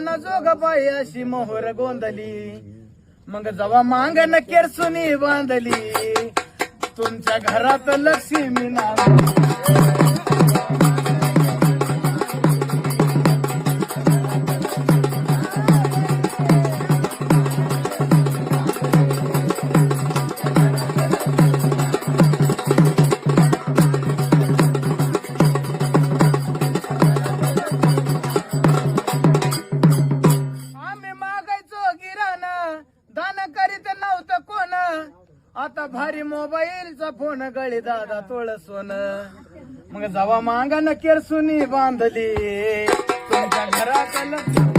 ना जोगबाई अशी मोहर गोंधली, मग जवा मांगण केरसुनी बांधली, तुमच्या घरात लक्ष्मी नांदली. दान करीत नव्हतं कोण, आता भारी मोबाईलचा फोन गळी दादा तोळ सोन, मग जवा मांगण केरसुनी बांधली, तुमच्या घरात